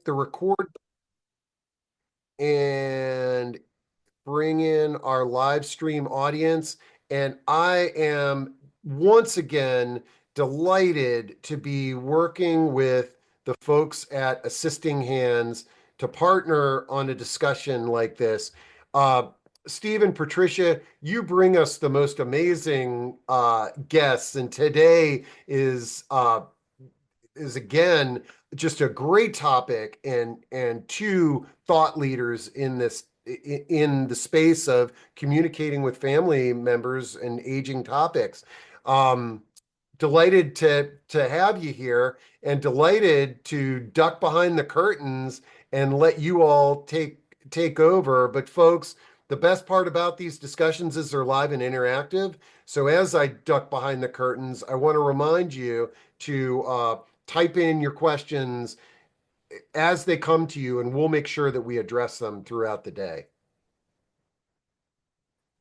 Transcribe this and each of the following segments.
the record and bring in our live stream audience. And I am once again delighted to be working with the folks at Assisting Hands to partner on a discussion like this. Uh, Steve and Patricia, you bring us the most amazing guests, and today is again just a great topic, and two thought leaders in the space of communicating with family members and aging topics. Um, Delighted to have you here, and delighted to duck behind the curtains and let you all take over. But folks, the best part about these discussions is they're live and interactive. So as I duck behind the curtains, I want to remind you to type in your questions as they come to you, and we'll make sure that we address them throughout the day.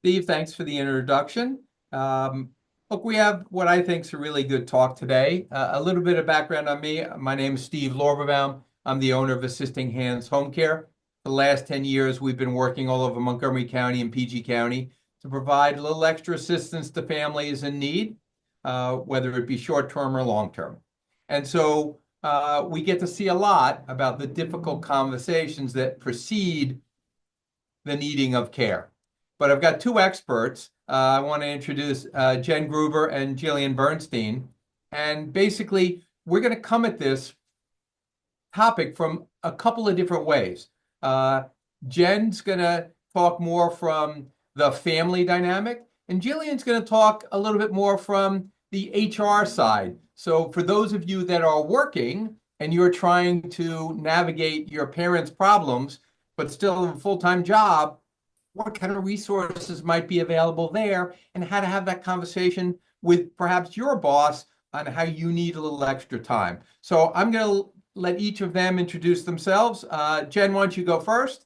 Steve, thanks for the introduction. Look, we have what I think is a really good talk today. A little bit of background on me. My name is Steve Lorberbaum. I'm the owner of Assisting Hands Home Care. For the last 10 years, we've been working all over Montgomery County and PG County to provide a little extra assistance to families in need, whether it be short-term or long-term. And so we get to see a lot about the difficult conversations that precede the needing of care. But I've got two experts. I want to introduce Jenn Gruber and Jillian Bernstein. And basically, we're going to come at this topic from a couple of different ways. Jen's going to talk more from the family dynamic, and Jillian's going to talk a little bit more from the HR side. So for those of you that are working and you're trying to navigate your parents' problems, but still have a full-time job, what kind of resources might be available there, and how to have that conversation with perhaps your boss on how you need a little extra time. So I'm going to let each of them introduce themselves. Jenn, why don't you go first?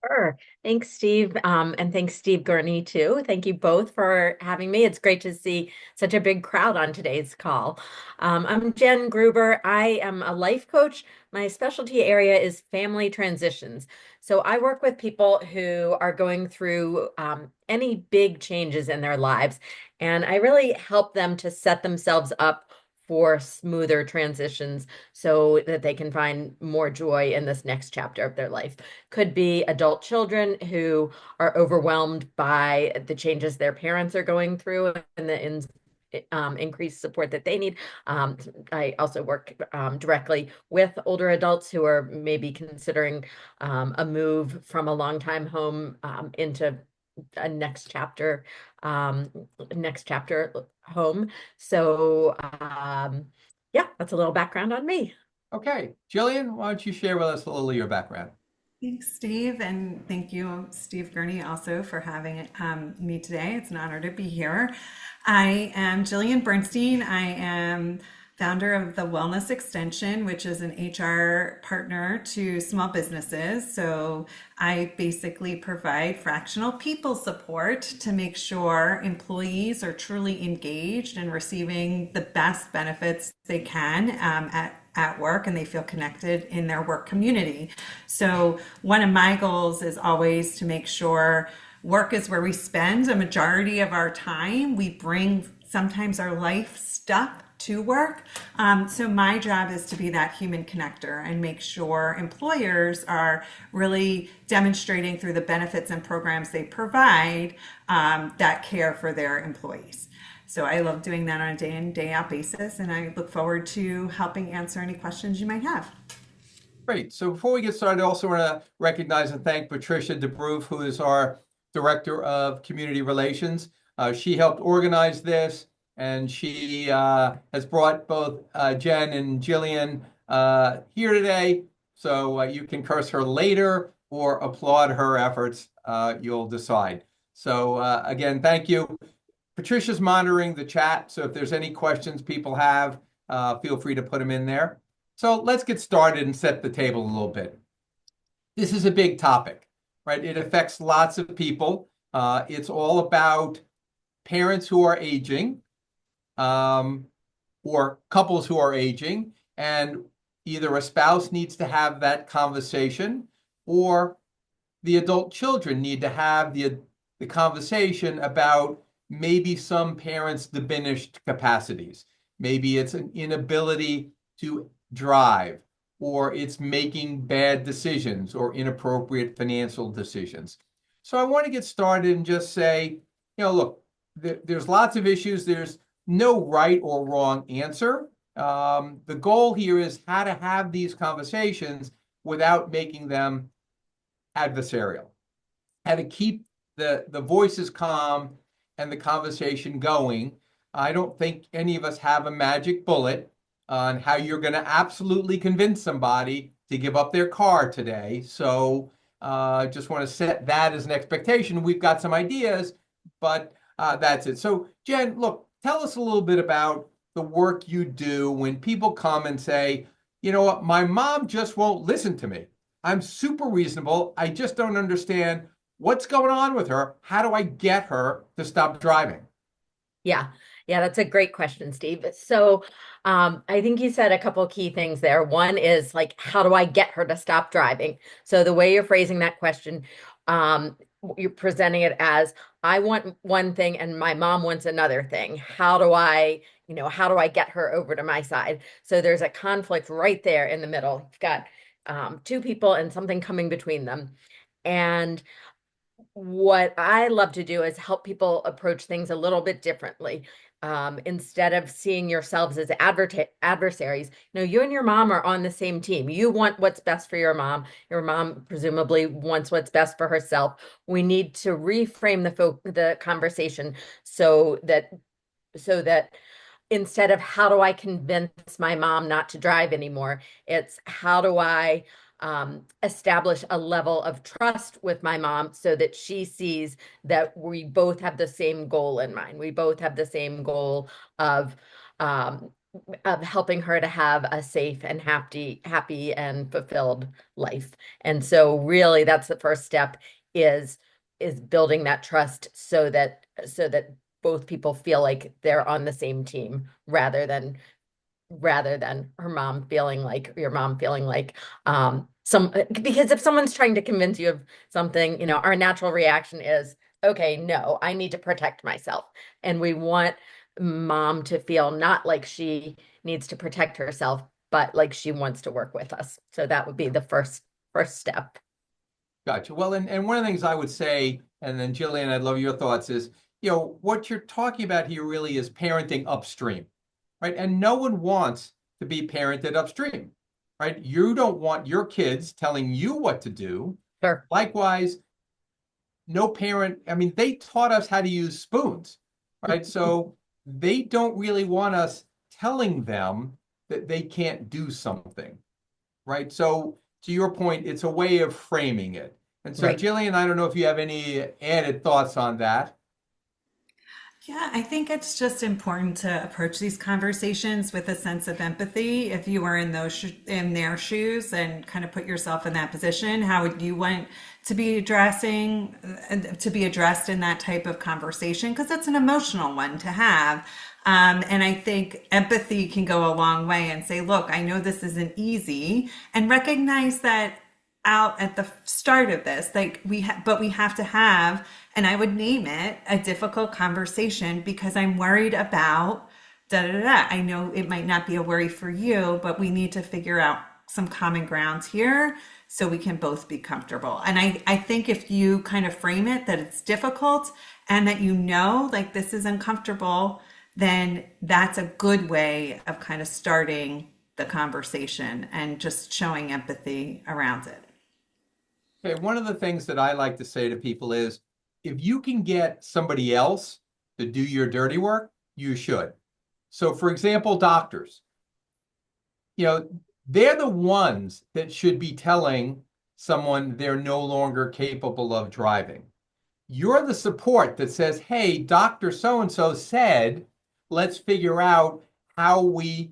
Sure. Thanks, Steve. And thanks, Steve Gurney, too. Thank you both for having me. It's great to see such a big crowd on today's call. I'm Jenn Gruber. I am a life coach. My specialty area is family transitions. So I work with people who are going through any big changes in their lives, and I really help them to set themselves up for smoother transitions so that they can find more joy in this next chapter of their life. Could be adult children who are overwhelmed by the changes their parents are going through and the increased support that they need. I also work directly with older adults who are maybe considering a move from a long time home into a next chapter home. So yeah, that's a little background on me. Okay, Jillian, why don't you share with us a little of your background? Thanks, Steve, and thank you, Steve Gurney, also for having me today. It's an honor to be here. I am Jillian Bernstein. I am founder of the Wellness Extension, which is an HR partner to small businesses. So I basically provide fractional people support to make sure employees are truly engaged and receiving the best benefits they can at work, and they feel connected in their work community. So one of my goals is always to make sure work is where we spend a majority of our time. We bring sometimes our life stuff to work. So my job is to be that human connector and make sure employers are really demonstrating through the benefits and programs they provide that care for their employees. So I love doing that on a day in, day out basis, and I look forward to helping answer any questions you might have. Great. So before we get started, I also want to recognize and thank Patricia DeBroof, who is our Director of Community Relations. She helped organize this, and she has brought both Jenn and Jillian here today. So you can curse her later or applaud her efforts. You'll decide. So again, thank you. Patricia's monitoring the chat, so if there's any questions people have, feel free to put them in there. So let's get started and set the table a little bit. This is a big topic, right? It affects lots of people. It's all about parents who are aging, or couples who are aging, and either a spouse needs to have that conversation, or the adult children need to have the conversation about maybe some parents' diminished capacities. Maybe it's an inability to drive, or it's making bad decisions or inappropriate financial decisions. So I want to get started and just say, look, there's lots of issues. There's no right or wrong answer. The goal here is how to have these conversations without making them adversarial, how to keep the voices calm and the conversation going. I don't think any of us have a magic bullet on how you're going to absolutely convince somebody to give up their car today. So just want to set that as an expectation. We've got some ideas, but that's it. So Jenn, look, tell us a little bit about the work you do when people come and say, you know what, my mom just won't listen to me. I'm super reasonable. I just don't understand what's going on with her. How do I get her to stop driving? Yeah, yeah, that's a great question, Steve. So, I think you said a couple of key things there. One is like, how do I get her to stop driving? So the way you're phrasing that question, you're presenting it as, I want one thing and my mom wants another thing. How do I get her over to my side? So there's a conflict right there in the middle. You've got two people and something coming between them. And what I love to do is help people approach things a little bit differently. Instead of seeing yourselves as adversaries, you and your mom are on the same team. You want what's best for your mom. Your mom presumably wants what's best for herself. We need to reframe the conversation so that instead of how do I convince my mom not to drive anymore, it's how do I establish a level of trust with my mom so that she sees that we both have the same goal in mind. We both have the same goal um, of helping her to have a safe and happy and fulfilled life. And so really that's the first step is building that trust so that both people feel like they're on the same team rather than her mom feeling like your mom feeling like because if someone's trying to convince you of something, our natural reaction is, okay, no, I need to protect myself. And we want mom to feel not like she needs to protect herself, but like she wants to work with us. So that would be the first step. Gotcha. Well, and one of the things I would say, and then Jillian, I'd love your thoughts, is, what you're talking about here really is parenting upstream, right? And no one wants to be parented upstream, right? You don't want your kids telling you what to do. Sure. Likewise, no parent, they taught us how to use spoons, right? So they don't really want us telling them that they can't do something, right? So to your point, it's a way of framing it. And so, Right. Jillian, I don't know if you have any added thoughts on that. Yeah, I think it's just important to approach these conversations with a sense of empathy. If you were in in their shoes and kind of put yourself in that position, how would you want to be addressed in that type of conversation? Because that's an emotional one to have. And I think empathy can go a long way and say, look, I know this isn't easy, and recognize that out at the start of this, like but we have to have, and I would name it, a difficult conversation because I'm worried about da da da. I know it might not be a worry for you, but we need to figure out some common grounds here so we can both be comfortable. And I think if you kind of frame it that it's difficult and that like this is uncomfortable, then that's a good way of kind of starting the conversation and just showing empathy around it. Okay, one of the things that I like to say to people is, if you can get somebody else to do your dirty work, you should. So for example, doctors, they're the ones that should be telling someone they're no longer capable of driving. You're the support that says, hey, Dr. So-and-so said, let's figure out how we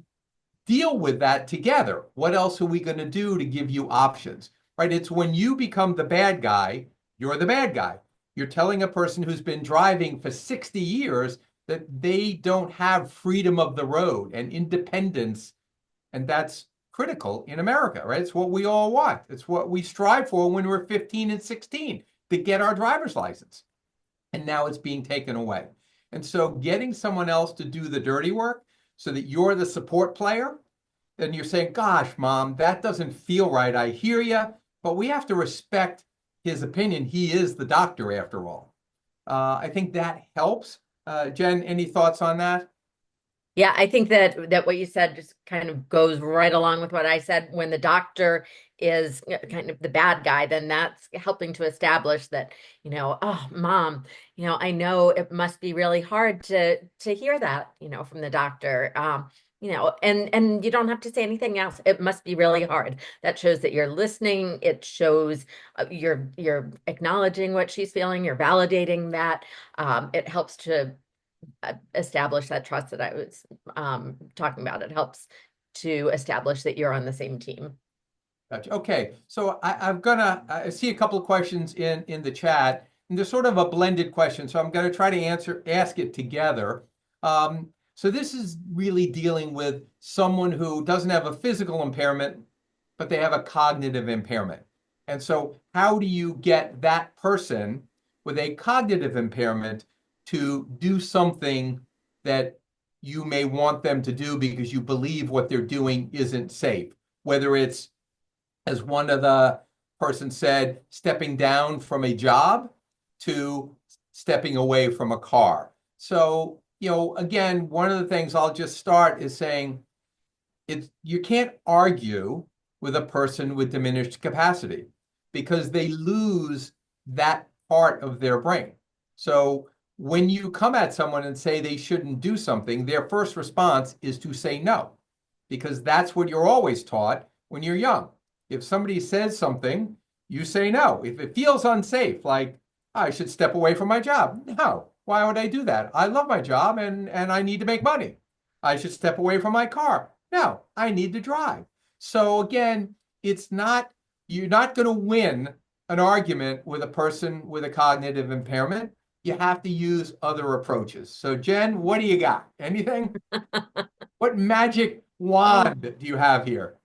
deal with that together. What else are we going to do to give you options, right? It's when you become the bad guy, you're the bad guy. You're telling a person who's been driving for 60 years that they don't have freedom of the road and independence, and that's critical in America, right? It's what we all want. It's what we strive for when we're 15 and 16 to get our driver's license. And now it's being taken away. And so getting someone else to do the dirty work so that you're the support player, and you're saying, gosh, mom, that doesn't feel right. I hear you, but we have to respect his opinion. He is the doctor after all. I think that helps. Jen, any thoughts on that? Yeah, I think that what you said just kind of goes right along with what I said. When the doctor is kind of the bad guy, then that's helping to establish that, oh, mom, I know it must be really hard to hear that, from the doctor. And you don't have to say anything else. It must be really hard. That shows that you're listening. It shows you're acknowledging what she's feeling. You're validating that. It helps to establish that trust that I was talking about. It helps to establish that you're on the same team. Gotcha. Okay, so I see a couple of questions in the chat, and there's sort of a blended question, so I'm gonna try to ask it together. So this is really dealing with someone who doesn't have a physical impairment, but they have a cognitive impairment. And so how do you get that person with a cognitive impairment to do something that you may want them to do because you believe what they're doing isn't safe? Whether it's, as one of the person said, stepping down from a job to stepping away from a car. So, again, one of the things I'll just start is saying you can't argue with a person with diminished capacity because they lose that part of their brain. So when you come at someone and say they shouldn't do something, their first response is to say no, because that's what you're always taught when you're young. If somebody says something, you say no. If it feels unsafe, like I should step away from my job, no. Why would I do that? I love my job and I need to make money. I should step away from my car. No, I need to drive. So again, you're not going to win an argument with a person with a cognitive impairment. You have to use other approaches. So Jen, what do you got? Anything? What magic wand do you have here?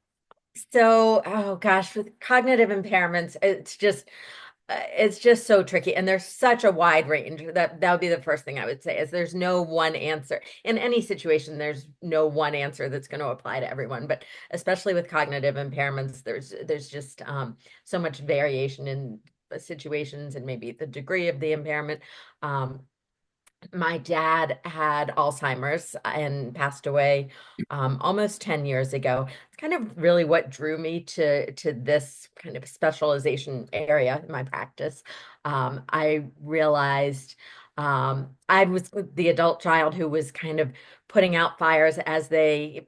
So, oh gosh, with cognitive impairments, it's just so tricky, and there's such a wide range. That would be the first thing I would say is there's no one answer. In any situation, there's no one answer that's going to apply to everyone, but especially with cognitive impairments, there's just so much variation in situations and maybe the degree of the impairment. My dad had Alzheimer's and passed away almost 10 years ago. It's kind of really what drew me to this kind of specialization area in my practice. I realized I was the adult child who was kind of putting out fires as they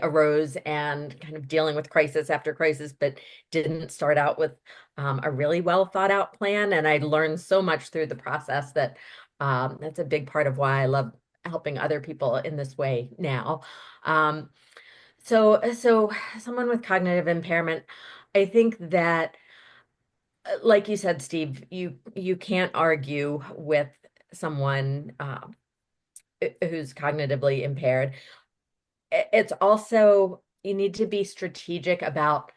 arose and kind of dealing with crisis after crisis, but didn't start out with a really well thought out plan. And I learned so much through the process that that's a big part of why I love helping other people in this way now. So someone with cognitive impairment, I think that, like you said, Steve, you can't argue with someone who's cognitively impaired. It's also, you need to be strategic about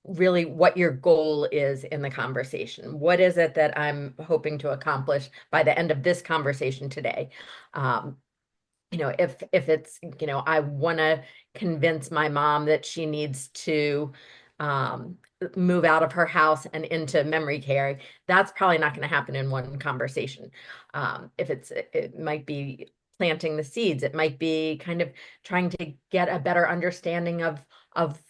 really what your goal is in the conversation. What is it that I'm hoping to accomplish by the end of this conversation today? If it's, I want to convince my mom that she needs to move out of her house and into memory care, that's probably not going to happen in one conversation. It might be planting the seeds. It might be kind of trying to get a better understanding of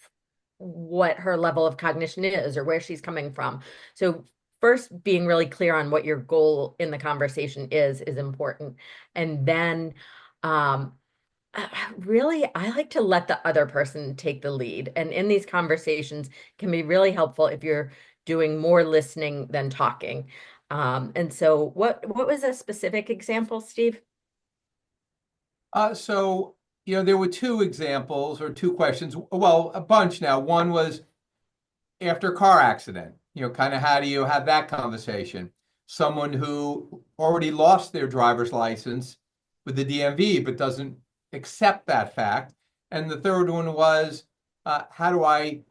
what her level of cognition is or where she's coming from. So first, being really clear on what your goal in the conversation is important. And then really, I like to let the other person take the lead. And in these conversations can be really helpful if you're doing more listening than talking. And so what was a specific example, Steve? So there were two examples or two questions. Well, a bunch now. One was after a car accident, kind of how do you have that conversation? Someone who already lost their driver's license with the DMV, but doesn't accept that fact. And the third one was how do I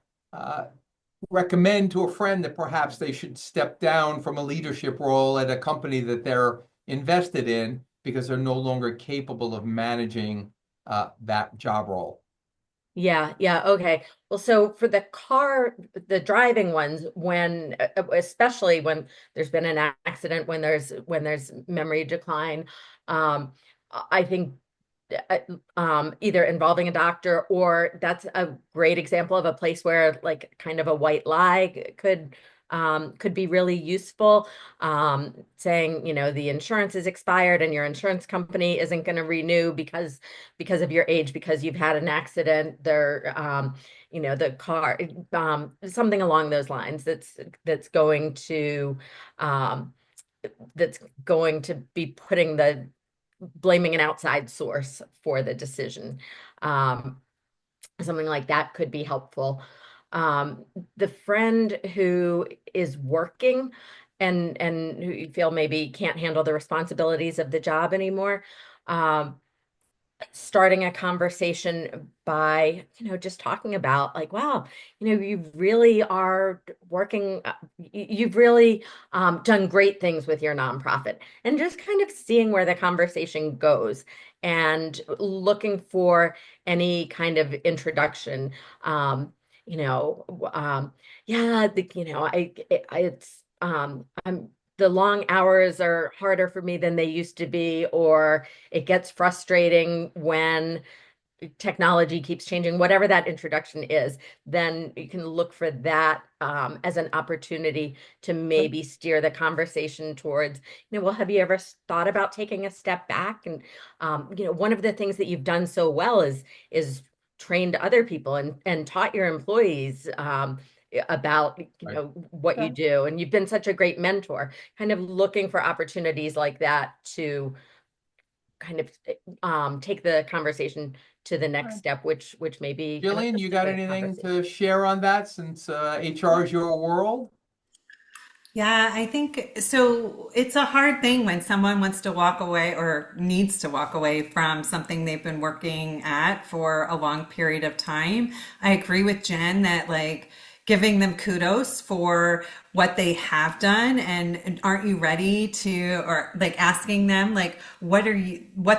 recommend to a friend that perhaps they should step down from a leadership role at a company that they're invested in because they're no longer capable of managing that job role. Yeah, yeah, okay. Well, so for the driving ones, especially when there's been an accident, when there's memory decline, um, I think uh, either involving a doctor, or that's a great example of a place where like kind of a white lie could be really useful. Saying, the insurance is expired and your insurance company isn't going to renew because of your age, because you've had an accident. The car, something along those lines that's going to um, that's going to be blaming an outside source for the decision. Um, Something like that could be helpful. The friend who is working and who you feel maybe can't handle the responsibilities of the job anymore, starting a conversation by, just talking about like, wow, you really are working, you've really done great things with your nonprofit, and just kind of seeing where the conversation goes and looking for any kind of introduction. You know, yeah, the long hours are harder for me than they used to be, or it gets frustrating when technology keeps changing, whatever that introduction is. Then you can look for that as an opportunity to maybe steer the conversation towards, well, have you ever thought about taking a step back? And, one of the things that you've done so well is trained other people and taught your employees about, Right. what you Okay. do. And you've been such a great mentor, kind of looking for opportunities like that to kind of take the conversation to the next step, which may be an Jillian, you got a anything to conversation. share on that since HR is your world? Yeah, I think so. It's a hard thing when someone wants to walk away or needs to walk away from something they've been working at for a long period of time. I agree with Jen that like giving them kudos for what they have done, and aren't you ready to, or like asking them like what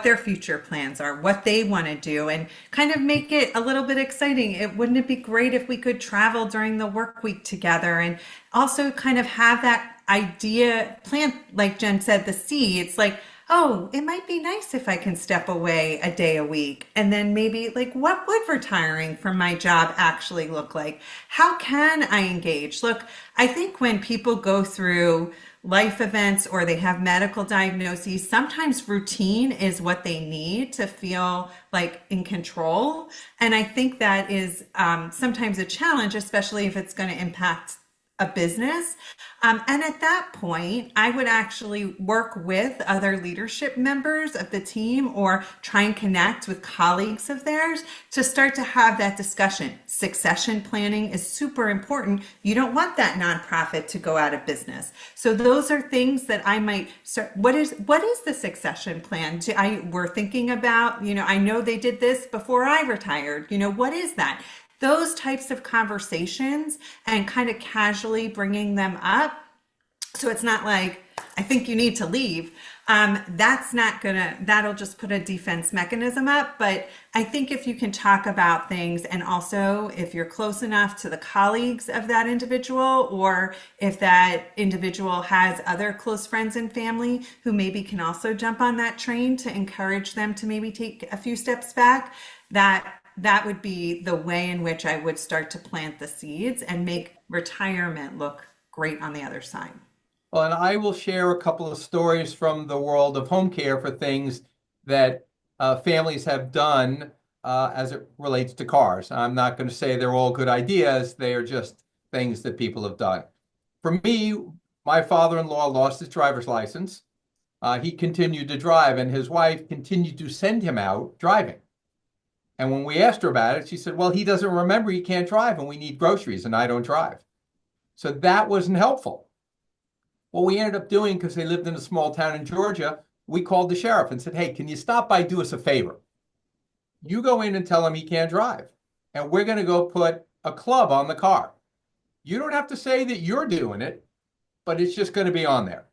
their future plans are, what they want to do, and kind of make it a little bit exciting. Wouldn't it be great if we could travel during the work week together, and also kind of have that idea plant, like Jen said, the seed. It's like, oh, it might be nice if I can step away a day a week. And then maybe like, what would retiring from my job actually look like? How can I engage? Look, I think when people go through life events or they have medical diagnoses, sometimes routine is what they need to feel like in control. And I think that is sometimes a challenge, especially if it's going to impact a business. And at that point, I would actually work with other leadership members of the team or try and connect with colleagues of theirs to start to have that discussion. Succession planning is super important. You don't want that nonprofit to go out of business. So those are things that I might start. What is the succession plan? We're thinking about, I know they did this before I retired. What is that? Those types of conversations, and kind of casually bringing them up. So it's not like, I think you need to leave. That'll just put a defense mechanism up. But I think if you can talk about things, and also if you're close enough to the colleagues of that individual, or if that individual has other close friends and family who maybe can also jump on that train to encourage them to maybe take a few steps back, that would be the way in which I would start to plant the seeds and make retirement look great on the other side. Well, and I will share a couple of stories from the world of home care for things that families have done as it relates to cars. I'm not going to say they're all good ideas. They are just things that people have done. For me, my father-in-law lost his driver's license. He continued to drive, and his wife continued to send him out driving. And when we asked her about it, she said, well, he doesn't remember he can't drive, and we need groceries, and I don't drive. So that wasn't helpful. What we ended up doing, because they lived in a small town in Georgia, we called the sheriff and said, hey, can you stop by, do us a favor? You go in and tell him he can't drive. and we're going to go put a club on the car. You don't have to say that you're doing it, but it's just going to be on there.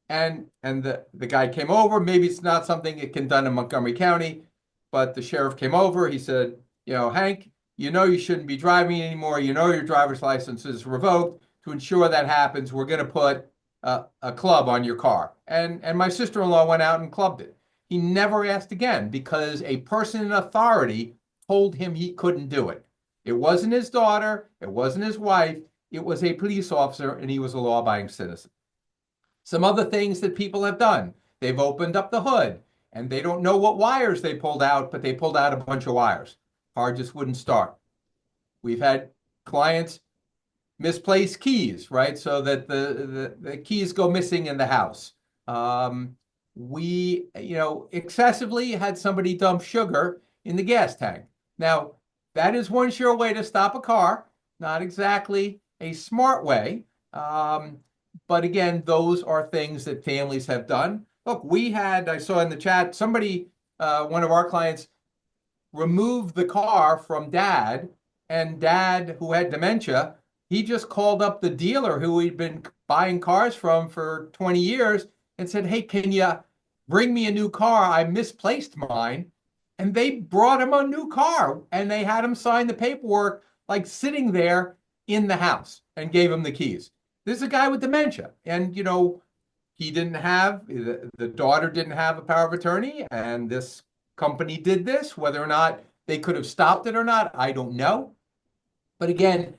And the guy came over. Maybe it's not something that can done in Montgomery County, but the sheriff came over. He said, Hank, you shouldn't be driving anymore. Your driver's license is revoked. To ensure that happens, we're going to put a club on your car. And my sister-in-law went out and clubbed it. He never asked again because a person in authority told him he couldn't do it. It wasn't his daughter. It wasn't his wife. It was a police officer, and he was a law-abiding citizen. Some other things that people have done. They've opened up the hood and they don't know what wires they pulled out, but they pulled out a bunch of wires. Car just wouldn't start. We've had clients misplace keys, right? So that the keys go missing in the house. We, excessively had somebody dump sugar in the gas tank. Now, that is one sure way to stop a car. Not exactly a smart way. But again, those are things that families have done. Look, I saw in the chat, somebody, one of our clients, removed the car from dad, and dad, who had dementia, he just called up the dealer who he'd been buying cars from for 20 years and said, hey, can you bring me a new car? I misplaced mine. And they brought him a new car, and they had him sign the paperwork, like sitting there in the house, and gave him the keys. This is a guy with dementia, and he didn't have the daughter didn't have a power of attorney, and this company did this. Whether or not they could have stopped it or not, I don't know. But again,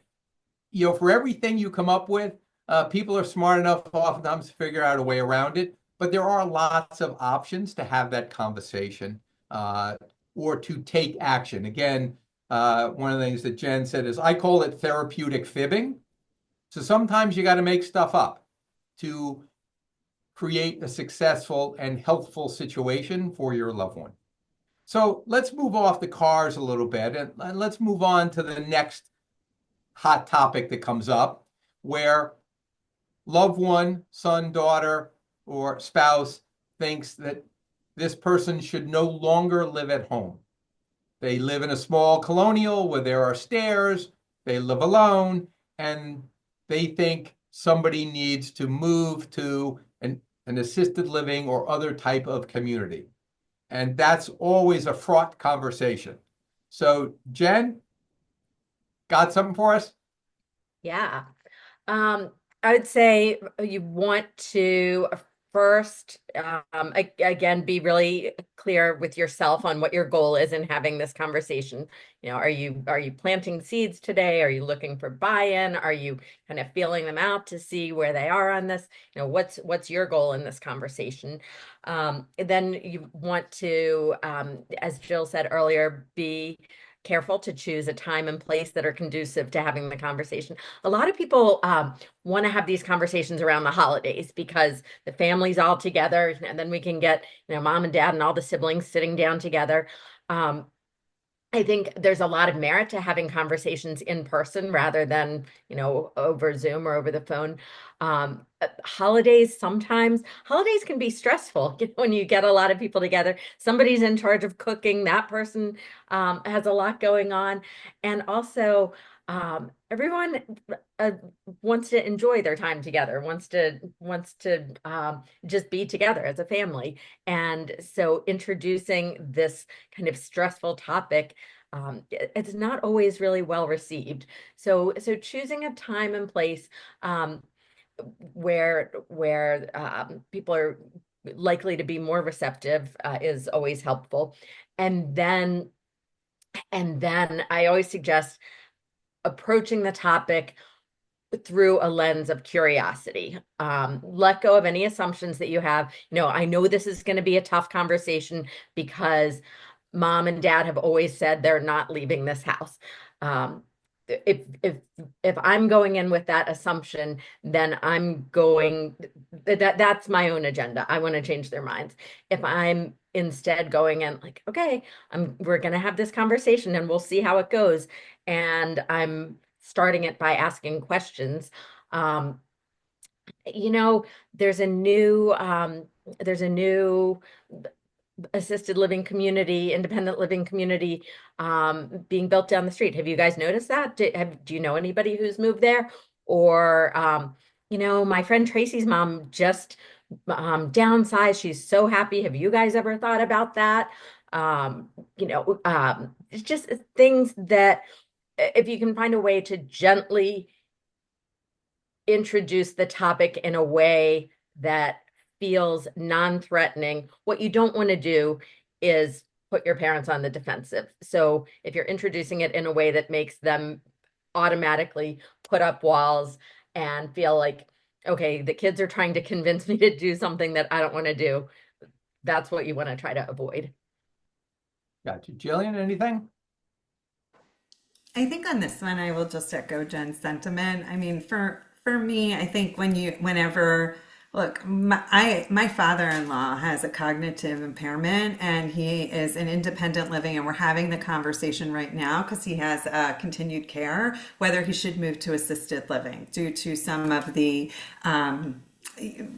for everything you come up with, people are smart enough oftentimes to figure out a way around it. But there are lots of options to have that conversation or to take action. Again, one of the things that Jen said is, I call it therapeutic fibbing. So sometimes you got to make stuff up to create a successful and healthful situation for your loved one. So let's move off the cars a little bit, and let's move on to the next hot topic that comes up, where loved one, son, daughter, or spouse thinks that this person should no longer live at home. They live in a small colonial where there are stairs, they live alone, and they think somebody needs to move to an assisted living or other type of community. And that's always a fraught conversation. So, Jen, got something for us? Yeah. I would say you want to first, again, be really clear with yourself on what your goal is in having this conversation. Are you planting seeds today? Are you looking for buy-in? Are you kind of feeling them out to see where they are on this? What's your goal in this conversation? Then you want to, as Jill said earlier, be careful to choose a time and place that are conducive to having the conversation. A lot of people want to have these conversations around the holidays because the family's all together, and then we can get, mom and dad and all the siblings sitting down together. I think there's a lot of merit to having conversations in person rather than, over Zoom or over the phone. Holidays can be stressful when you get a lot of people together. Somebody's in charge of cooking. That person has a lot going on. And also, everyone wants to enjoy their time together, wants to just be together as a family. And so introducing this kind of stressful topic, it's not always really well received. So choosing a time and place where people are likely to be more receptive is always helpful. And then I always suggest approaching the topic through a lens of curiosity. Let go of any assumptions that you have. I know this is going to be a tough conversation because mom and dad have always said they're not leaving this house. If I'm going in with that assumption, then that's my own agenda. I want to change their minds. If I'm instead going in like, okay, we're going to have this conversation and we'll see how it goes, and I'm starting it by asking questions. There's a new assisted living community, independent living community being built down the street. Have you guys noticed that? Do you know anybody who's moved there? Or, my friend Tracy's mom just downsized. She's so happy. Have you guys ever thought about that? It's just things that if you can find a way to gently introduce the topic in a way that feels non-threatening. What you don't want to do is put your parents on the defensive. So if you're introducing it in a way that makes them automatically put up walls and feel like, okay, the kids are trying to convince me to do something that I don't want to do, that's what you want to try to avoid. Gotcha. Jillian, anything? I think on this one, I will just echo Jen's sentiment. I mean, for me, I think look, my father-in-law has a cognitive impairment and he is in independent living, and we're having the conversation right now because he has continued care, whether he should move to assisted living due to some of the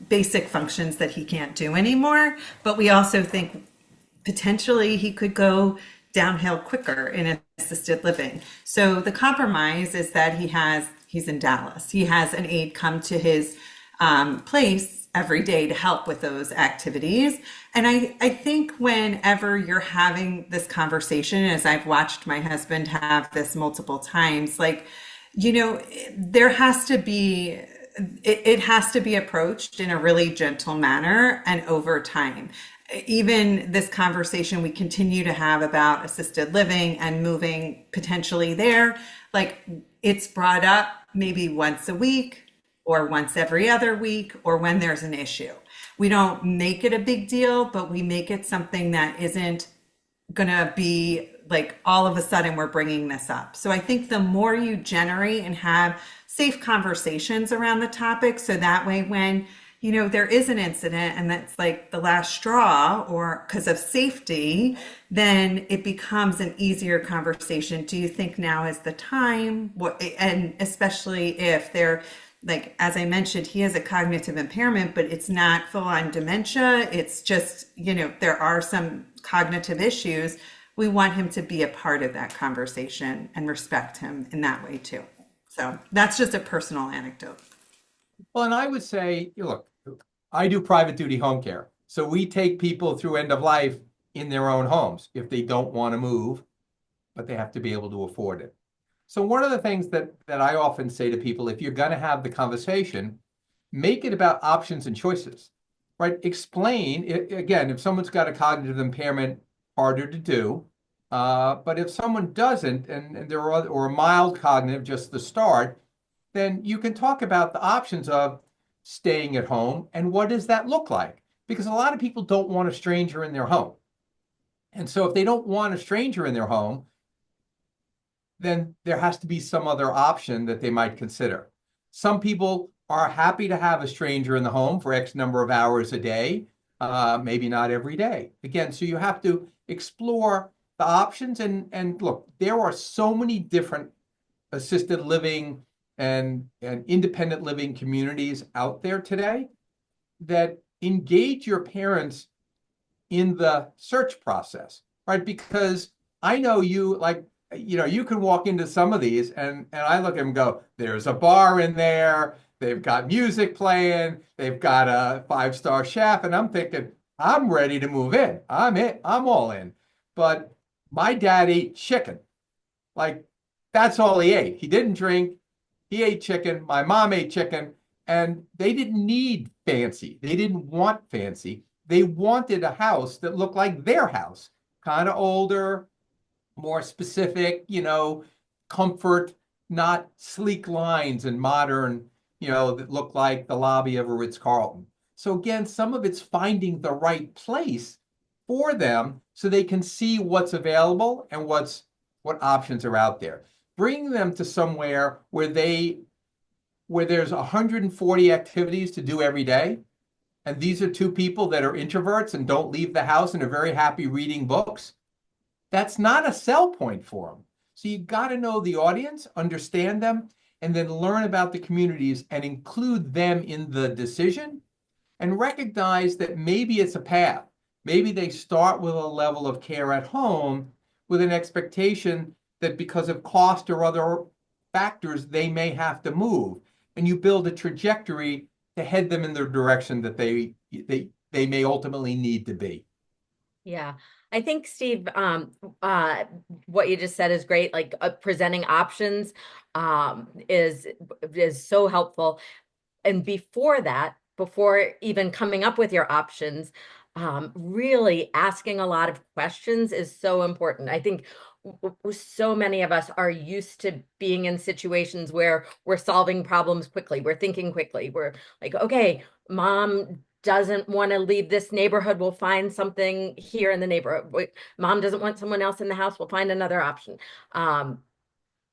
basic functions that he can't do anymore. But we also think potentially he could go downhill quicker in assisted living. So the compromise is that he's in Dallas. He has an aide come to his place every day to help with those activities. And I think whenever you're having this conversation, as I've watched my husband have this multiple times, there has to be, it has to be approached in a really gentle manner and over time. Even this conversation we continue to have about assisted living and moving potentially there, it's brought up maybe once a week or once every other week or when there's an issue. We don't make it a big deal, but we make it something that isn't gonna be like all of a sudden we're bringing this up. So I think the more you generate and have safe conversations around the topic, so that way when there is an incident and that's like the last straw or because of safety, then it becomes an easier conversation. Do you think now is the time? And especially if they're, as I mentioned, he has a cognitive impairment, but it's not full on dementia. It's just, there are some cognitive issues. We want him to be a part of that conversation and respect him in that way too. So that's just a personal anecdote. Well, and I would say, look, I do private duty home care. So we take people through end of life in their own homes if they don't want to move, but they have to be able to afford it. So one of the things that I often say to people, if you're going to have the conversation, make it about options and choices, right? Explain, again, if someone's got a cognitive impairment, harder to do. But if someone doesn't, and there are or a mild cognitive, just the start, then you can talk about the options of staying at home and what does that look like? Because a lot of people don't want a stranger in their home. And so if they don't want a stranger in their home, then there has to be some other option that they might consider. Some people are happy to have a stranger in the home for X number of hours a day, maybe not every day. Again, so you have to explore the options and look, there are so many different assisted living and independent living communities out there today that engage your parents in the search process, right? Because I know you you can walk into some of these and I look at them and go, there's a bar in there, they've got music playing, they've got a 5-star chef, and I'm thinking, I'm ready to move in. I'm all in. But my dad ate chicken. That's all he ate. He didn't drink. He ate chicken. My mom ate chicken. And they didn't need fancy. They didn't want fancy. They wanted a house that looked like their house, kind of older, more specific, comfort, not sleek lines and modern, that look like the lobby of a Ritz-Carlton. So again, some of it's finding the right place for them so they can see what's available and what options are out there. Bring them to somewhere where there's 140 activities to do every day. And these are two people that are introverts and don't leave the house and are very happy reading books. That's not a sell point for them. So you got to know the audience, understand them, and then learn about the communities and include them in the decision and recognize that maybe it's a path. Maybe they start with a level of care at home with an expectation that because of cost or other factors, they may have to move. And you build a trajectory to head them in the direction that they may ultimately need to be. Yeah, I think Steve, what you just said is great. Like presenting options, is so helpful. And before that, before even coming up with your options, really asking a lot of questions is so important. I think so many of us are used to being in situations where we're solving problems quickly, we're thinking quickly, we're like, okay, mom doesn't want to leave this neighborhood, we'll find something here in the neighborhood. Mom doesn't want someone else in the house, we'll find another option.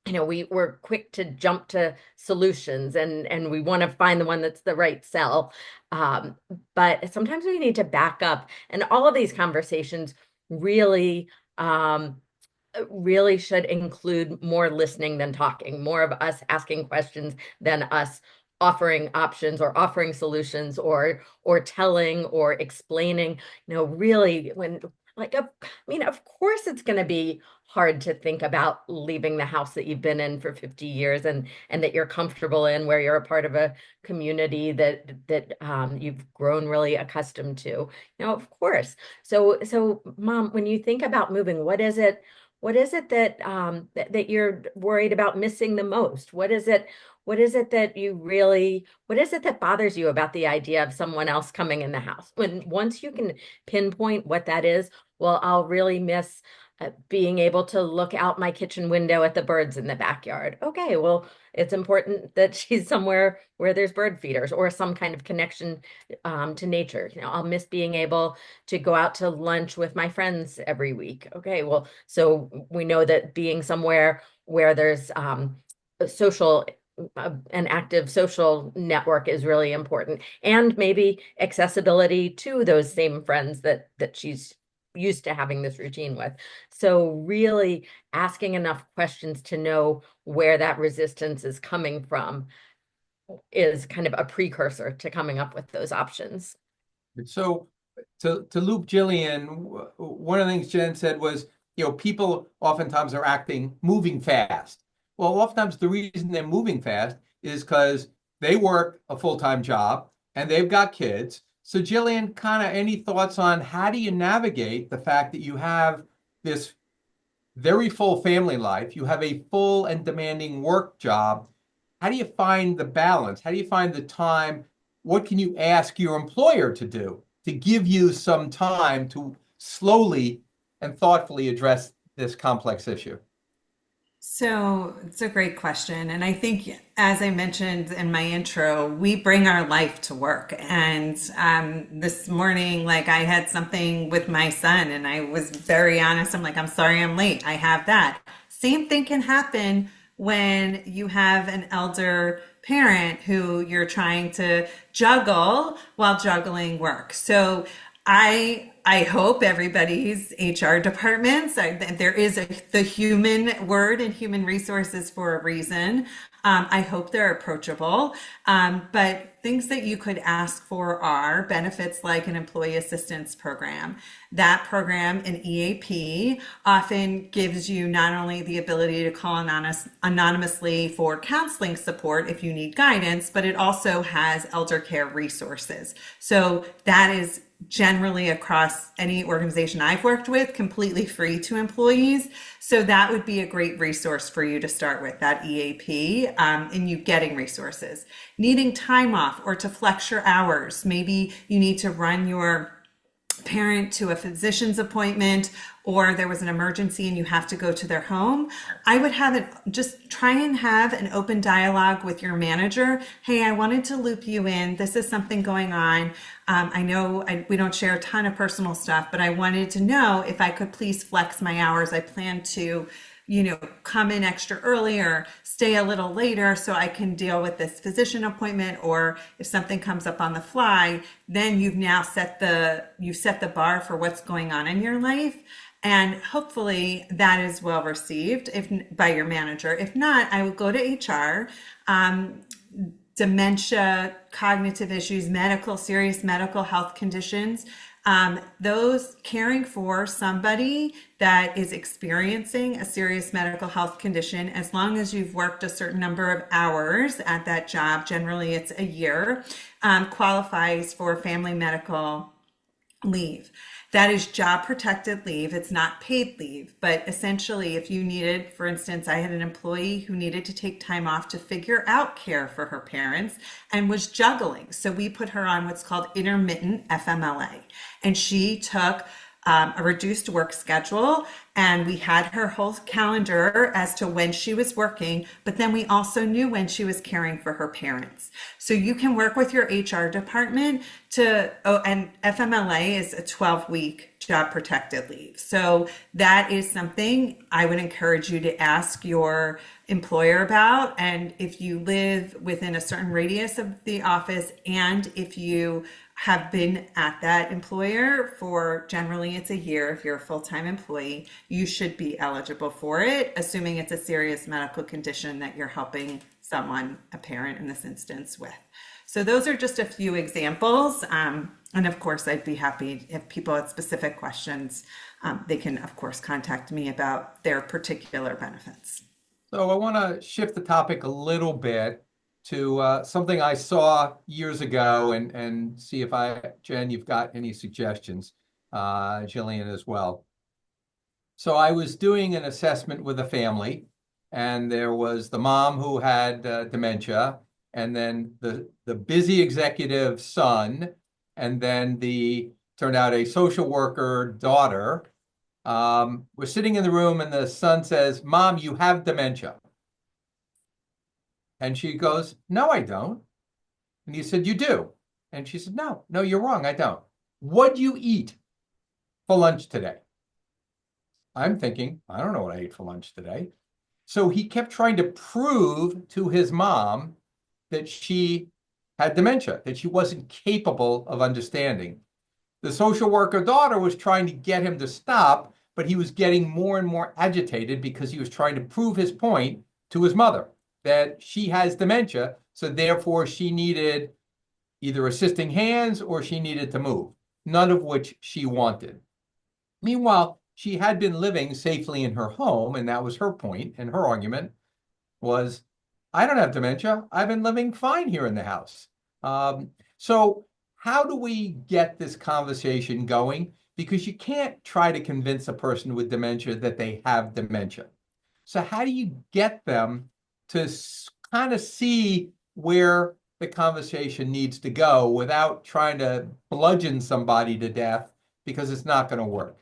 We're quick to jump to solutions, and we want to find the one that's the right sell. But sometimes we need to back up, and all of these conversations really, really should include more listening than talking, more of us asking questions than us offering options or offering solutions or telling or explaining. Really, when like I mean, of course it's going to be hard to think about leaving the house that you've been in for 50 years and that you're comfortable in, where you're a part of a community that you've grown really accustomed to. Of course. So Mom, when you think about moving, what is it that you're worried about missing the most? What is it that bothers you about the idea of someone else coming in the house? Once you can pinpoint what that is, well, I'll really miss being able to look out my kitchen window at the birds in the backyard. Okay, well, it's important that she's somewhere where there's bird feeders or some kind of connection to nature. I'll miss being able to go out to lunch with my friends every week. Okay, well, so we know that being somewhere where there's a social an active social network is really important, and maybe accessibility to those same friends that she's used to having this routine with. So really asking enough questions to know where that resistance is coming from is kind of a precursor to coming up with those options. So to loop Jillian, one of the things Jen said was, people oftentimes are moving fast. Well, oftentimes the reason they're moving fast is because they work a full-time job and they've got kids. So Jillian, kind of any thoughts on how do you navigate the fact that you have this very full family life, you have a full and demanding work job. How do you find the balance? How do you find the time? What can you ask your employer to do to give you some time to slowly and thoughtfully address this complex issue? So it's a great question. And I think, as I mentioned in my intro, we bring our life to work. And this morning, like I had something with my son and I was very honest. I'm like, I'm sorry I'm late. I have that. Same thing can happen when you have an elder parent who you're trying to juggle while juggling work. So I hope everybody's HR departments, there is the human word in human resources for a reason. I hope they're approachable. But things that you could ask for are benefits like an employee assistance program. That program, an EAP, often gives you not only the ability to call anonymously for counseling support if you need guidance, but it also has elder care resources. So that is generally across any organization I've worked with, completely free to employees. So that would be a great resource for you to start with, that EAP, and you getting resources. Needing time off or to flex your hours. Maybe you need to run your parent to a physician's appointment, or there was an emergency and you have to go to their home. I would have it, just try and have an open dialogue with your manager. Hey, I wanted to loop you in. This is something going on. I know we don't share a ton of personal stuff, but I wanted to know if I could please flex my hours. I plan to, come in extra early or stay a little later so I can deal with this physician appointment, or if something comes up on the fly, then you've now set the bar for what's going on in your life. And hopefully that is well received by your manager. If not, I would go to HR. Dementia, cognitive issues, serious medical health conditions. Those caring for somebody that is experiencing a serious medical health condition, as long as you've worked a certain number of hours at that job, generally it's a year, qualifies for family medical leave. That is job protected leave. It's not paid leave, but essentially, if you needed, for instance, I had an employee who needed to take time off to figure out care for her parents and was juggling. So we put her on what's called intermittent FMLA. And she took a reduced work schedule, and we had her whole calendar as to when she was working, but then we also knew when she was caring for her parents. So you can work with your HR department to, oh, and FMLA is a 12-week job protected leave. So that is something I would encourage you to ask your employer about. And if you live within a certain radius of the office, and if you have been at that employer for, generally it's a year if you're a full-time employee, you should be eligible for it, assuming it's a serious medical condition that you're helping someone, a parent in this instance, with. So those are just a few examples. And of course, I'd be happy if people had specific questions, they can of course contact me about their particular benefits. So I want to shift the topic a little bit to something I saw years ago and see if Jen, you've got any suggestions, Jillian as well. So I was doing an assessment with a family, and there was the mom who had dementia, and then the busy executive son, and then turned out a social worker daughter. We're sitting in the room, and the son says, "Mom, you have dementia." And she goes, "No, I don't." And he said, "You do." And she said, "No, you're wrong. I don't." "What'd you eat for lunch today?" I'm thinking, I don't know what I ate for lunch today. So he kept trying to prove to his mom that she had dementia, that she wasn't capable of understanding. The social worker daughter was trying to get him to stop, but he was getting more and more agitated because he was trying to prove his point to his mother that she has dementia, so therefore she needed either assisting hands or she needed to move, none of which she wanted. Meanwhile, she had been living safely in her home, and that was her point, and her argument was, I don't have dementia. I've been living fine here in the house. So how do we get this conversation going? Because you can't try to convince a person with dementia that they have dementia. So how do you get them to kind of see where the conversation needs to go without trying to bludgeon somebody to death, because it's not going to work?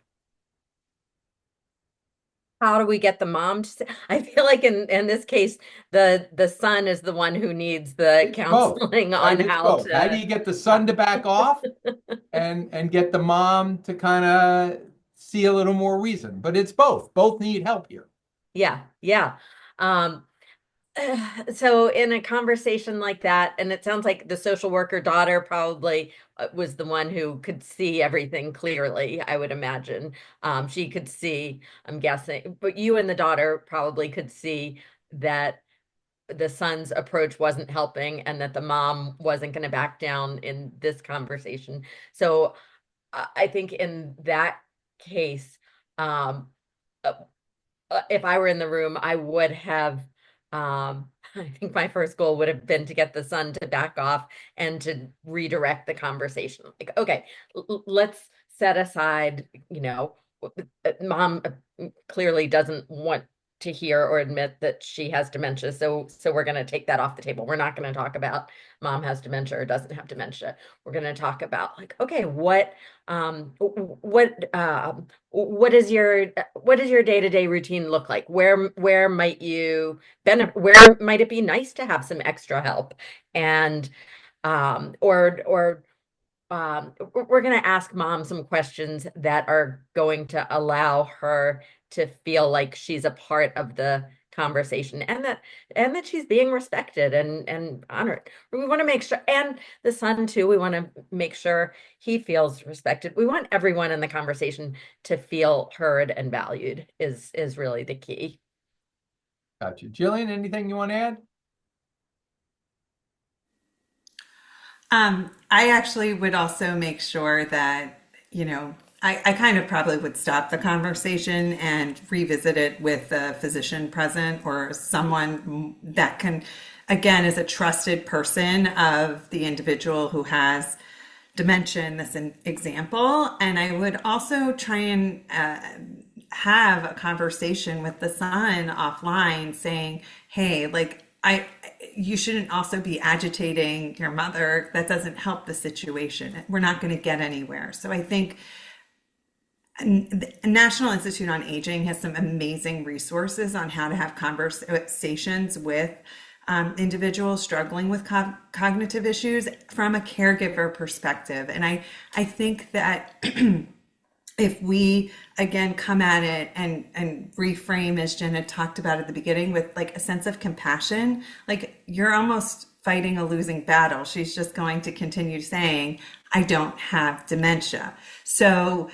How do we get the mom to I feel like in this case, the son is the one who needs the It's both, counseling on right? It's how both. How do to. you get the son to back off and get the mom to kind of see a little more reason? But it's both. Both need help here. Yeah, yeah. Um, so in a conversation like that, and it sounds like the social worker daughter probably was the one who could see everything clearly, I would imagine. She could see, I'm guessing, but you and the daughter probably could see that the son's approach wasn't helping and that the mom wasn't going to back down in this conversation. So I think in that case, um, uh, if I were in the room, I would have, I think my first goal would have been to get the son to back off and to redirect the conversation. Like, okay, let's set aside, mom clearly doesn't want to hear or admit that she has dementia. So we're going to take that off the table. We're not going to talk about mom has dementia or doesn't have dementia. We're going to talk about like, okay, what is your day-to-day routine look like? Where might you benefit? Where might it be nice to have some extra help? And or we're going to ask mom some questions that are going to allow her to feel like she's a part of the conversation and that she's being respected and honored. We want to make sure, and the son too, we want to make sure he feels respected. We want everyone in the conversation to feel heard and valued is really the key. Gotcha. Jillian, anything you want to add? I actually would also make sure that I kind of probably would stop the conversation and revisit it with a physician present or someone that can, again, is a trusted person of the individual who has dementia in this example. And I would also try and have a conversation with the son offline saying, hey, like, you shouldn't also be agitating your mother. That doesn't help the situation. We're not going to get anywhere. So I think the National Institute on Aging has some amazing resources on how to have conversations with individuals struggling with cognitive issues from a caregiver perspective. And I think that if we again come at it and reframe, as Jen had talked about at the beginning, with like a sense of compassion, like you're almost fighting a losing battle. She's just going to continue saying, I don't have dementia. So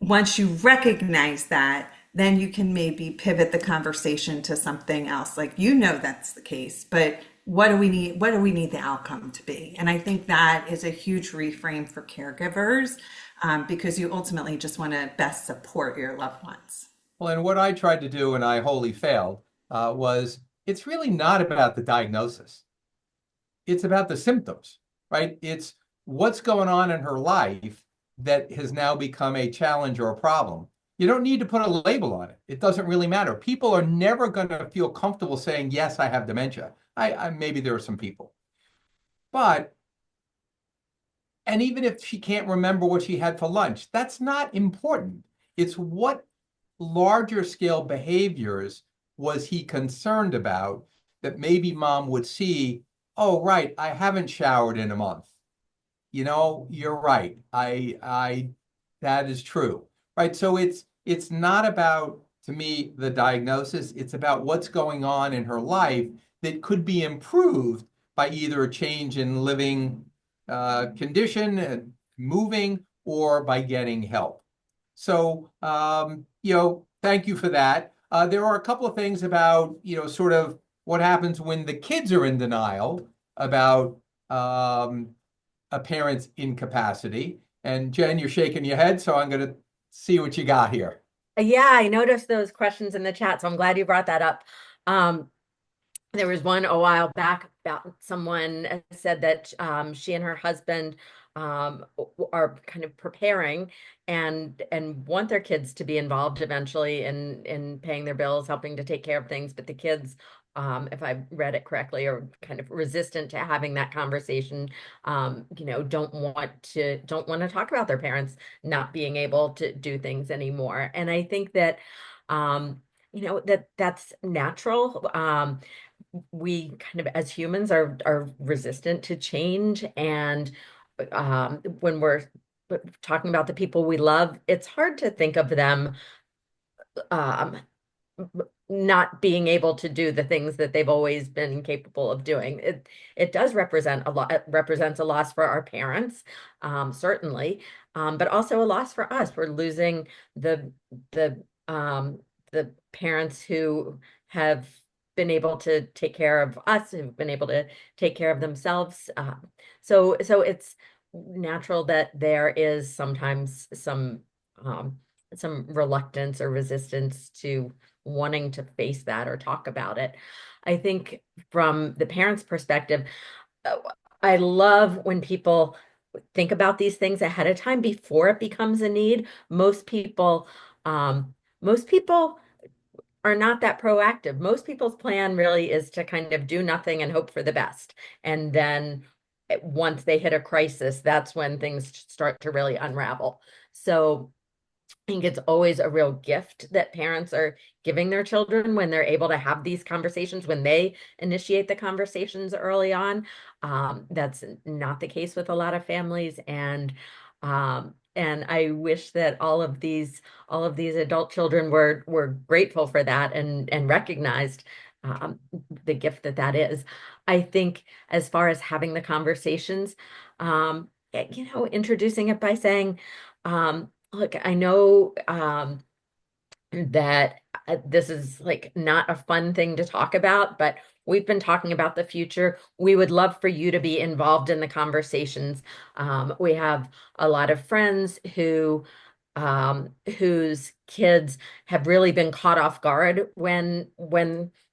once you recognize that, then you can maybe pivot the conversation to something else. Like, that's the case, but what do we need? What do we need the outcome to be? And I think that is a huge reframe for caregivers, because you ultimately just want to best support your loved ones. Well, and what I tried to do, and I wholly failed, was it's really not about the diagnosis. It's about the symptoms, right? It's what's going on in her life that has now become a challenge or a problem. You don't need to put a label on it. It doesn't really matter. People are never going to feel comfortable saying, yes, I have dementia. Maybe there are some people. And even if she can't remember what she had for lunch, that's not important. It's what larger scale behaviors was he concerned about that maybe mom would see, oh, right, I haven't showered in a month. You're right. That is true. Right. So it's not about, to me, the diagnosis. It's about what's going on in her life that could be improved by either a change in living condition, moving, or by getting help. So, thank you for that. There are a couple of things about, sort of what happens when the kids are in denial about a parent's incapacity. And Jen, you're shaking your head, so I'm going to see what you got here. Yeah, I noticed those questions in the chat, so I'm glad you brought that up. There was one a while back about someone said that she and her husband are kind of preparing and want their kids to be involved eventually in paying their bills, helping to take care of things, but the kids, if I read it correctly, are kind of resistant to having that conversation. Don't want to talk about their parents not being able to do things anymore. And I think that that's natural. We kind of, as humans, are resistant to change, and when we're talking about the people we love, it's hard to think of them um, not being able to do the things that they've always been capable of doing. It does represent a lot. It represents a loss for our parents, certainly, but also a loss for us. We're losing the parents who have been able to take care of us, who've been able to take care of themselves. So it's natural that there is sometimes some reluctance or resistance to wanting to face that or talk about it. I think from the parents' perspective, I love when people think about these things ahead of time before it becomes a need. Most people are not that proactive. Most people's plan really is to kind of do nothing and hope for the best. And then once they hit a crisis, that's when things start to really unravel. So I think it's always a real gift that parents are giving their children when they're able to have these conversations, when they initiate the conversations early on. That's not the case with a lot of families, and I wish that all of these adult children were grateful for that and recognized the gift that is. I think as far as having the conversations, introducing it by saying, look, I know that this is like not a fun thing to talk about, but we've been talking about the future. We would love for you to be involved in the conversations. We have a lot of friends whose kids have really been caught off guard when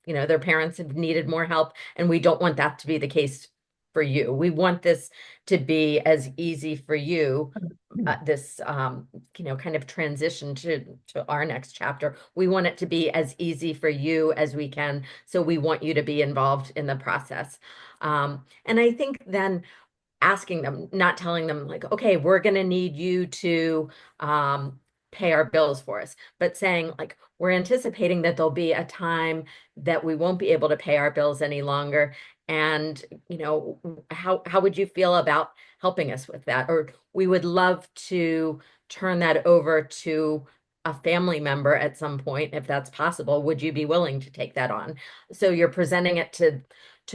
their parents have needed more help, and we don't want that to be the case for you. We want this to be as easy for you, this kind of transition to our next chapter. We want it to be as easy for you as we can, so we want you to be involved in the process. And I think then asking them, not telling them like, okay, we're going to need you to pay our bills for us, but saying like, we're anticipating that there'll be a time that we won't be able to pay our bills any longer. And, how would you feel about helping us with that? Or we would love to turn that over to a family member at some point, if that's possible. Would you be willing to take that on? So you're presenting it to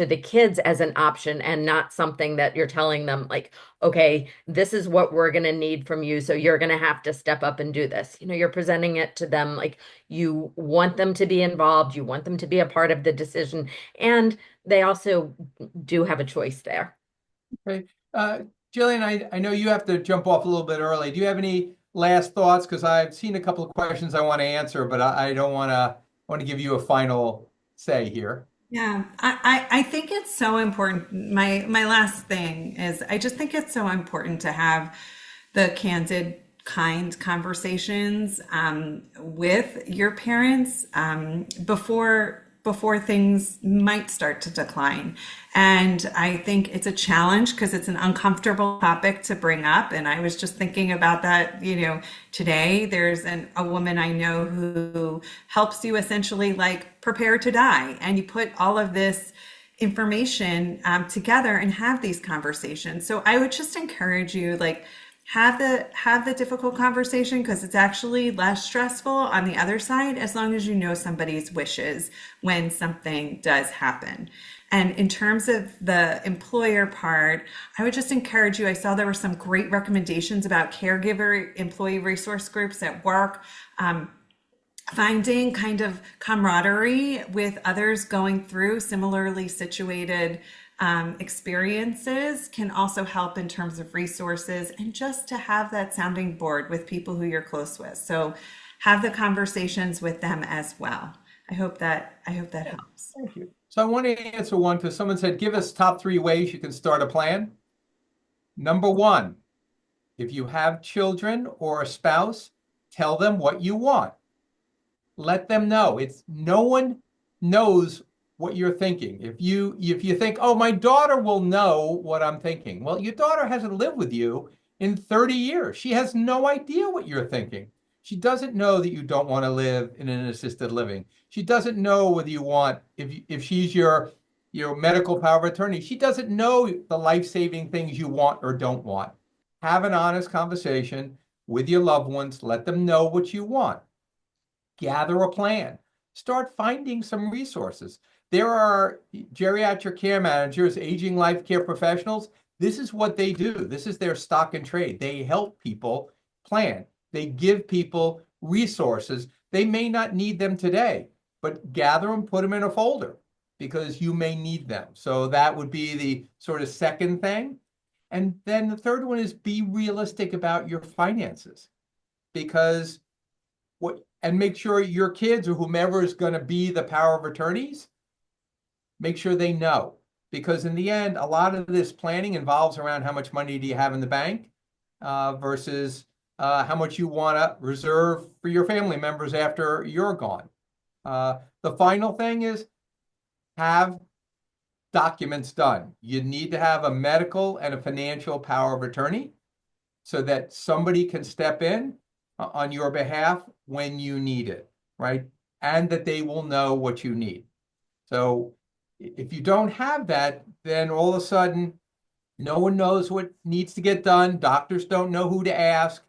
the kids as an option, and not something that you're telling them like, okay, this is what we're going to need from you, so you're going to have to step up and do this. You're presenting it to them like you want them to be involved, you want them to be a part of the decision, and they also do have a choice there. Okay. Jillian, I know you have to jump off a little bit early. Do you have any last thoughts? Because I've seen a couple of questions I want to answer, but I don't want to give you a final say here. Yeah, I think it's so important. My last thing is I just think it's so important to have the candid, kind conversations with your parents before things might start to decline. And I think it's a challenge because it's an uncomfortable topic to bring up. And I was just thinking about that, today. There's a woman I know who helps you essentially like prepare to die. And you put all of this information together and have these conversations. So I would just encourage you, like, have the difficult conversation, because it's actually less stressful on the other side, as long as you know somebody's wishes when something does happen. And in terms of the employer part, I would just encourage you. I saw there were some great recommendations about caregiver employee resource groups at work. Finding kind of camaraderie with others going through similarly situated experiences can also help in terms of resources, and just to have that sounding board with people who you're close with. So have the conversations with them as well. I hope that helps. Thank you. So I want to answer one, because someone said, give us top 3 ways you can start a plan. Number 1, if you have children or a spouse, tell them what you want. Let them know. No one knows what you're thinking. If you think, oh, my daughter will know what I'm thinking. Well, your daughter hasn't lived with you in 30 years. She has no idea what you're thinking. She doesn't know that you don't want to live in an assisted living. She doesn't know whether you want, if she's your medical power of attorney, she doesn't know the life-saving things you want or don't want. Have an honest conversation with your loved ones. Let them know what you want. Gather a plan. Start finding some resources. There are geriatric care managers, aging life care professionals. This is what they do. This is their stock and trade. They help people plan. They give people resources. They may not need them today, but gather them, put them in a folder, because you may need them. So that would be the sort of second thing. And then the third one is be realistic about your finances, because and make sure your kids or whomever is going to be the power of attorneys, make sure they know. Because in the end, a lot of this planning involves around how much money do you have in the bank versus how much you want to reserve for your family members after you're gone. The final thing is have documents done. You need to have a medical and a financial power of attorney so that somebody can step in on your behalf when you need it, right? And that they will know what you need. So if you don't have that, then all of a sudden, no one knows what needs to get done. Doctors don't know who to ask.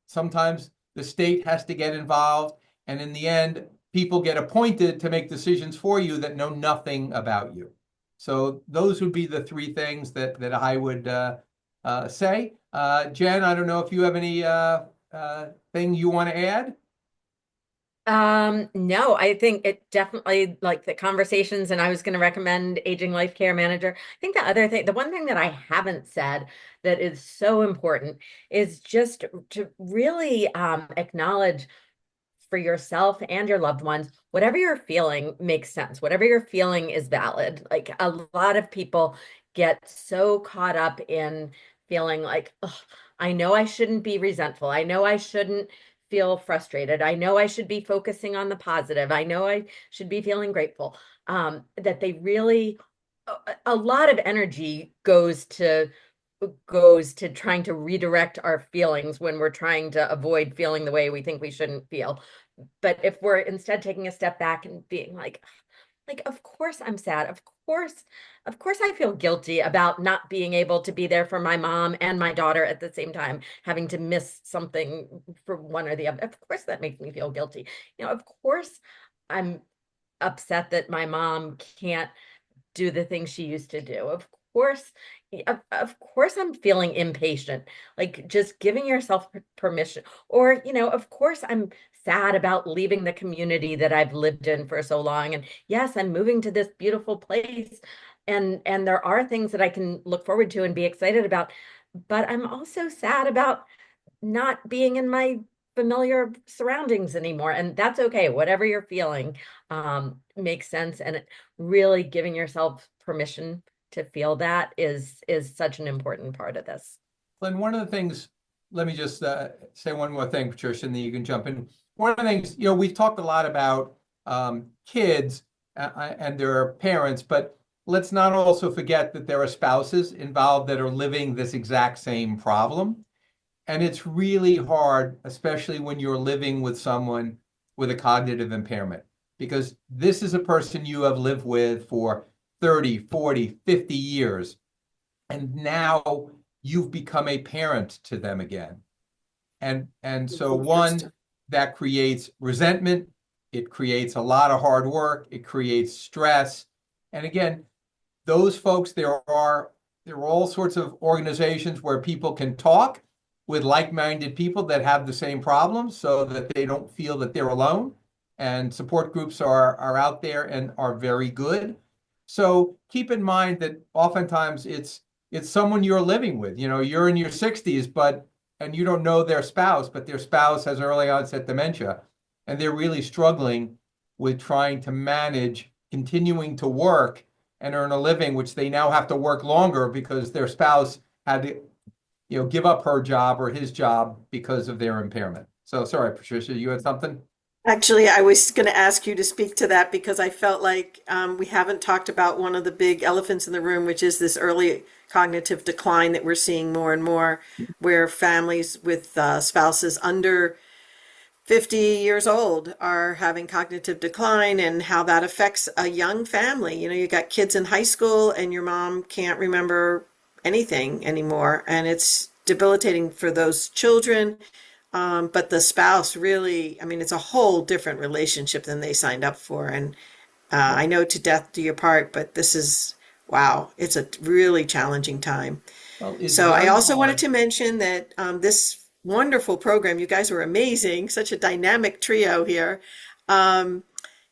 Sometimes the state has to get involved. And in the end, people get appointed to make decisions for you that know nothing about you. So those would be the 3 things that I would say. Jen, I don't know if you have any thing you want to add? No, I think it definitely like the conversations, and I was going to recommend Aging Life Care Manager. I think the other thing, the one thing that I haven't said that is so important is just to really acknowledge for yourself and your loved ones, whatever you're feeling makes sense. Whatever you're feeling is valid. Like a lot of people get so caught up in feeling like, "Ugh, I know I shouldn't be resentful. I know I shouldn't feel frustrated. I know I should be focusing on the positive. I know I should be feeling grateful." That they really, a lot of energy goes to trying to redirect our feelings when we're trying to avoid feeling the way we think we shouldn't feel. But if we're instead taking a step back and being like, of course I'm sad. Of course I feel guilty about not being able to be there for my mom and my daughter at the same time, having to miss something for one or the other. Of course that makes me feel guilty. Of course I'm upset that my mom can't do the things she used to do. Course, of course I'm feeling impatient. Like just giving yourself permission. Or, of course I'm sad about leaving the community that I've lived in for so long. And yes, I'm moving to this beautiful place. And there are things that I can look forward to and be excited about. But I'm also sad about not being in my familiar surroundings anymore. And that's okay. Whatever you're feeling makes sense. And really giving yourself permission to feel that is such an important part of this. And one of the things, let me just say one more thing, Patricia, and then you can jump in. One of the things, we've talked a lot about kids and their parents, but let's not also forget that there are spouses involved that are living this exact same problem. And it's really hard, especially when you're living with someone with a cognitive impairment, because this is a person you have lived with for 30, 40, 50 years. And now you've become a parent to them again. And so one, that creates resentment. It creates a lot of hard work. It creates stress. And again, those folks, there are all sorts of organizations where people can talk with like-minded people that have the same problems so that they don't feel that they're alone. And support groups are out there and are very good. So keep in mind that oftentimes it's someone you're living with. You're in your 60s, and you don't know their spouse, but their spouse has early onset dementia, and they're really struggling with trying to manage continuing to work and earn a living, which they now have to work longer because their spouse had to, give up her job or his job because of their impairment. So sorry, Patricia, you had something? Actually, I was going to ask you to speak to that because I felt like we haven't talked about one of the big elephants in the room, which is this early cognitive decline that we're seeing more and more, where families with spouses under 50 years old are having cognitive decline and how that affects a young family. You got kids in high school and your mom can't remember anything anymore, and it's debilitating for those children. But the spouse really, I mean, it's a whole different relationship than they signed up for. And I know to death do your part, but this is, wow, it's a really challenging time. Well, it's So I very also wanted hard. to mention that this wonderful program, you guys were amazing, such a dynamic trio here, um,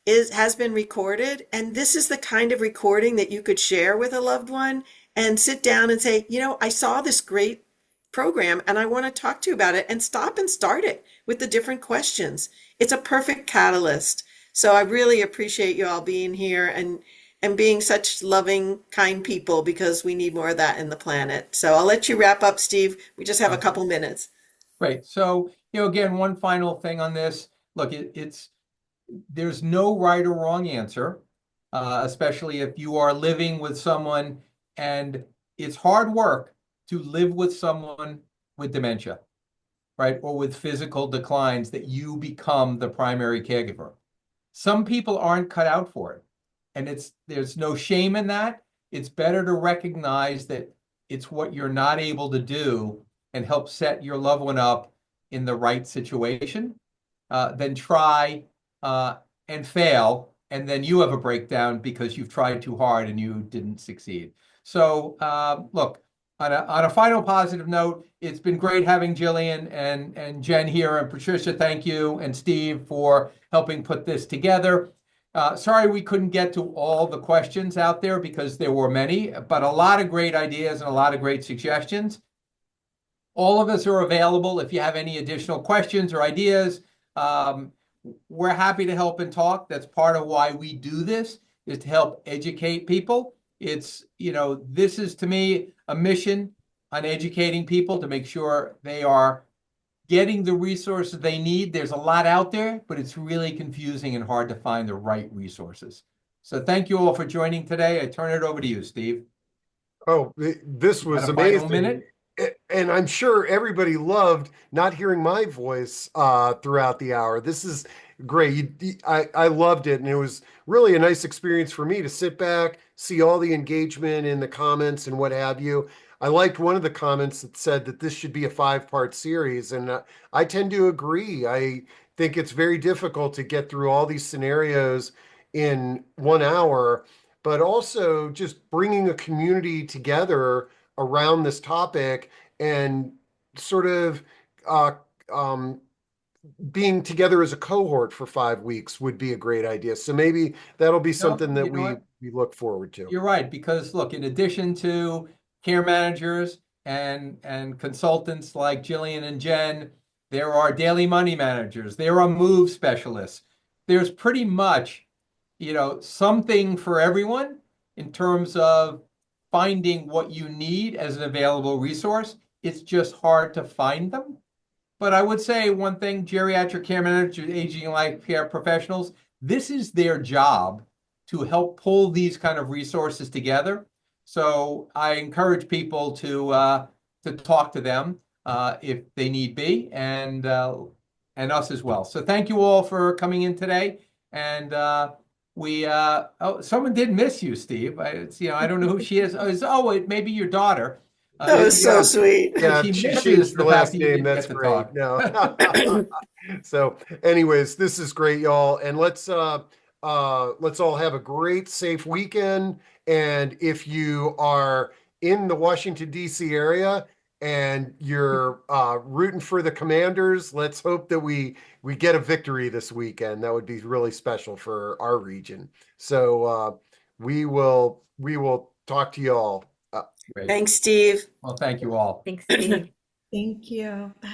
has been recorded. And this is the kind of recording that you could share with a loved one and sit down and say, I saw this great program and I want to talk to you about it, and stop and start it with the different questions. It's a perfect catalyst. So I really appreciate you all being here and being such loving, kind people, because we need more of that in the planet. So I'll let you wrap up, Steve. We just have a couple minutes. Great. So, again, one final thing on this. Look, there's no right or wrong answer, especially if you are living with someone, and it's hard work to live with someone with dementia, right? Or with physical declines that you become the primary caregiver. Some people aren't cut out for it. And there's no shame in that. It's better to recognize that it's what you're not able to do and help set your loved one up in the right situation than try and fail, and then you have a breakdown because you've tried too hard and you didn't succeed. So look, on a final positive note, it's been great having Jillian and Jen here, and Patricia, thank you, and Steve for helping put this together. Sorry we couldn't get to all the questions out there because there were many, but a lot of great ideas and a lot of great suggestions. All of us are available if you have any additional questions or ideas. We're happy to help and talk. That's part of why we do this, is to help educate people. It's, this is to me a mission on educating people to make sure they are getting the resources they need. There's a lot out there, but it's really confusing and hard to find the right resources. So thank you all for joining today. I turn it over to you, Steve. Oh, this was Got a final amazing. minute? And I'm sure everybody loved not hearing my voice throughout the hour. This is great. I loved it. And it was really a nice experience for me to sit back, see all the engagement in the comments and what have you. I liked one of the comments that said that this should be a 5-part series. And I tend to agree. I think it's very difficult to get through all these scenarios in 1 hour, but also just bringing a community together around this topic and sort of uh, um, being together as a cohort for 5 weeks would be a great idea. So maybe that'll be No, something that you know what? we look forward to. You're right, because look, in addition to care managers and consultants like Jillian and Jen, there are daily money managers, there are move specialists. There's pretty much, something for everyone in terms of finding what you need as an available resource. It's just hard to find them. But I would say one thing, geriatric care managers, aging in life care professionals, this is their job to help pull these kind of resources together. So I encourage people to talk to them if they need be, and us as well. So thank you all for coming in today. And someone did miss you, Steve. I don't know who she is. It may be your daughter. That was so Yeah. sweet. Yeah, She she misses changed the her fact last that you name. didn't That's get to great. talk. No. So, anyways, this is great, y'all. And let's all have a great, safe weekend. And if you are in the Washington, D.C. area and you're rooting for the Commanders, let's hope that we get a victory this weekend. That would be really special for our region. So we will talk to y'all. Great. Thanks, Steve. Well, thank you all. Thanks, Steve. Thank you. Bye.